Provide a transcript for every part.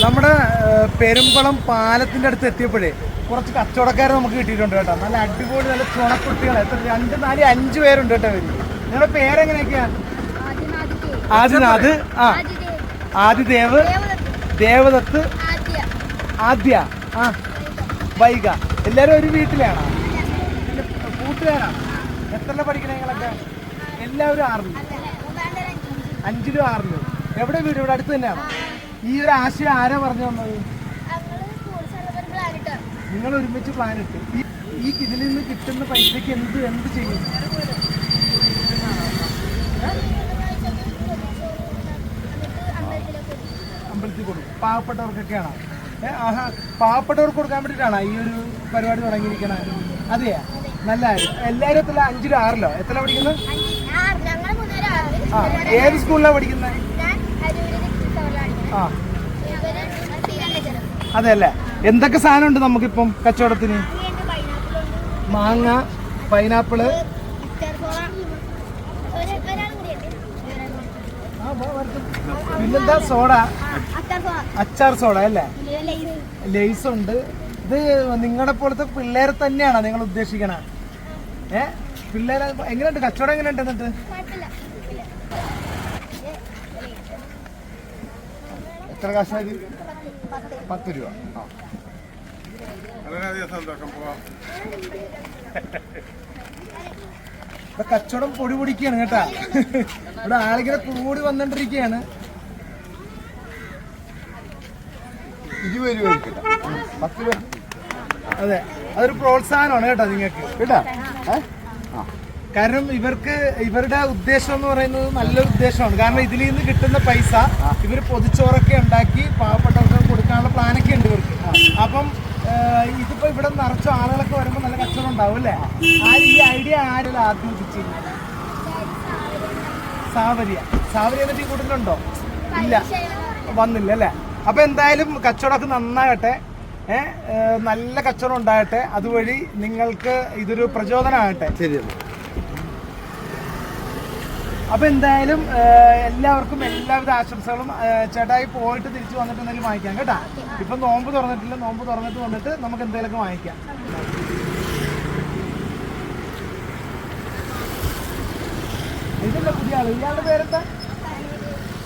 നമ്മുടെ പെരുമ്പളം പാലത്തിന്റെ അടുത്ത് എത്തിയപ്പോഴേ കുറച്ച് കച്ചവടക്കാരെ നമുക്ക് കിട്ടിയിട്ടുണ്ട് കേട്ടോ. നല്ല അടിപൊളി നല്ല ചുണക്കുട്ടികളെ എത്ര 2, 4, 5 പേരുണ്ട് കേട്ടോ. അവര് നിങ്ങളുടെ പേരെങ്ങനെയൊക്കെയാ? ആദിനാഥ്, ആദിദേവ്, ദേവദത്ത്, ആദ്യ, വൈക. എല്ലാരും ഒരു വീട്ടിലാണോ? കൂട്ടുകാരാണ്. എത്ര പഠിക്കണേ നിങ്ങളൊക്കെ? എല്ലാവരും 6-ലും 5-ലും 6-ലും. എവിടെ വീട്? ഇവിടെ അടുത്ത് തന്നെയാണോ? ഈ ഒരു ആശയം ആരാ പറഞ്ഞു തന്നത്? നിങ്ങൾ ഒരുമിച്ച് പ്ലാൻ ഇട്ട് ഈ ഇതിൽ നിന്ന് കിട്ടുന്ന പൈസക്ക് എന്ത് ചെയ്യും? അമ്പലത്തിൽ കൊടുക്കും. പാവപ്പെട്ടവർക്കൊക്കെയാണോ? പാവപ്പെട്ടവർക്ക് കൊടുക്കാൻ വേണ്ടിയിട്ടാണോ ഈ ഒരു പരിപാടി തുടങ്ങിയിരിക്കണേ? അതെയാ, നല്ല കാര്യം. എല്ലാവരും എത്ര? 5-ലോ 6-ലോ? എത്ര പഠിക്കുന്നത്? ഏത് സ്കൂളിലാണ് പഠിക്കുന്നത്? അതെ അല്ലേ. എന്തൊക്കെ സാധനം ഉണ്ട് നമുക്കിപ്പം കച്ചവടത്തിന്? മാങ്ങ, പൈനാപ്പിള്, പിന്നെന്താ? സോഡ, അച്ചാർ സോഡ അല്ലേ? ലേസ് ഉണ്ട്. ഇത് നിങ്ങളുടെ പോലത്തെ പിള്ളേരെ തന്നെയാണോ നിങ്ങൾ ഉദ്ദേശിക്കണ? പിള്ളേരെ എങ്ങനെയുണ്ട്? കച്ചവടം എങ്ങനെയുണ്ട്? എന്നിട്ട് എത്ര കാശായി? 10 രൂപ. ഇവിടെ കച്ചവടം പൊടി പൊടിക്കുകയാണ് കേട്ടാ. ഇവിടെ ആളുകളെ കൂടി വന്നിട്ടിരിക്കുകയാണ്. 20 രൂപ, 10 രൂപ. അതെ, അതൊരു പ്രോത്സാഹനമാണ് കേട്ടോ നിങ്ങൾക്ക് കേട്ടാ. കാരണം ഇവരുടെ ഉദ്ദേശം എന്ന് പറയുന്നത് നല്ലൊരു ഉദ്ദേശമാണ്. കാരണം ഇതിൽ നിന്ന് കിട്ടുന്ന പൈസ ഇവർ പൊതിച്ചോറൊക്കെ ഉണ്ടാക്കി പാവപ്പെട്ടവർക്ക് കൊടുക്കാനുള്ള പ്ലാനൊക്കെ ഉണ്ട് ഇവർക്ക്. അപ്പം ഇതിപ്പോ ഇവിടെ നിറച്ച ആളുകളൊക്കെ വരുമ്പോൾ നല്ല കച്ചവടം ഉണ്ടാവും അല്ലേ? ഈ ഐഡിയ ആരെല്ലാം ആദ്യം ഉദിച്ചിരുന്നു? സാവരിയ എന്നിട്ട് ഈ കൂട്ടത്തിലുണ്ടോ? ഇല്ല, വന്നില്ല അല്ലേ? അപ്പൊ എന്തായാലും കച്ചവടമൊക്കെ നന്നാകട്ടെ. നല്ല കച്ചവടം ഉണ്ടാകട്ടെ. അതുവഴി നിങ്ങൾക്ക് ഇതൊരു പ്രചോദനമാകട്ടെ. ശരിയല്ലേ? അപ്പൊ എന്തായാലും എല്ലാവർക്കും എല്ലാവിധ ആശംസകളും. ചേട്ടായി പോയിട്ട് തിരിച്ചു വന്നിട്ട് എന്തെങ്കിലും വാങ്ങിക്കാം കേട്ടാ. ഇപ്പൊ നോമ്പ് തുറന്നിട്ടില്ല. നോമ്പ് തുറന്നിട്ട് വന്നിട്ട് നമുക്ക് എന്തെങ്കിലുമൊക്കെ വാങ്ങിക്കാം. ഇതില്ല പുതിയ ആള്. ഇയാളുടെ പേരെന്താ?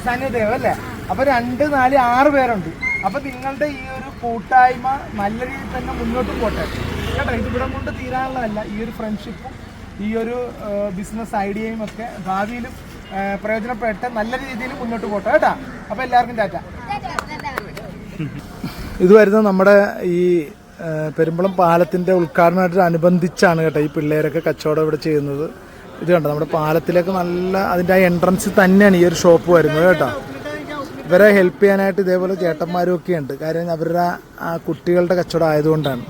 സനിദേവ് അല്ലേ? അപ്പൊ 2, 4, 6 പേരുണ്ട്. അപ്പൊ നിങ്ങളുടെ ഈ ഒരു കൂട്ടായ്മ നല്ല രീതിയിൽ തന്നെ മുന്നോട്ട് പോട്ടെ കേട്ടോ. ഇത് ഇവിടെ കൊണ്ട് തീരാനുള്ളതല്ല. ഈ ഒരു ഫ്രണ്ട്ഷിപ്പും ഈ ഒരു ബിസിനസ് ഐഡിയയും ഒക്കെ ഭാവിയിലും പ്രയോജനപ്പെട്ട് നല്ല രീതിയിൽ മുന്നോട്ട് പോട്ടെ കേട്ടാ. അപ്പൊ എല്ലാവർക്കും ടാറ്റ. ഇത് വരുന്നത് നമ്മുടെ ഈ പെരുമ്പളം പാലത്തിന്റെ ഉദ്ഘാടനത്തോടനുബന്ധിച്ചാണ് കേട്ടോ ഈ പിള്ളേരൊക്കെ കച്ചവടം ഇവിടെ ചെയ്യുന്നത്. ഇത് കണ്ടോ, നമ്മുടെ പാലത്തിലേക്ക് നല്ല അതിൻ്റെ ആ എൻട്രൻസിൽ തന്നെയാണ് ഈ ഒരു ഷോപ്പ് വരുന്നത് കേട്ടോ. ഇവരെ ഹെൽപ്പ് ചെയ്യാനായിട്ട് ഇതേപോലെ ചേട്ടന്മാരും ഒക്കെ ഉണ്ട്. കാര്യം അവരുടെ ആ കുട്ടികളുടെ കച്ചവടം ആയതുകൊണ്ടാണ്.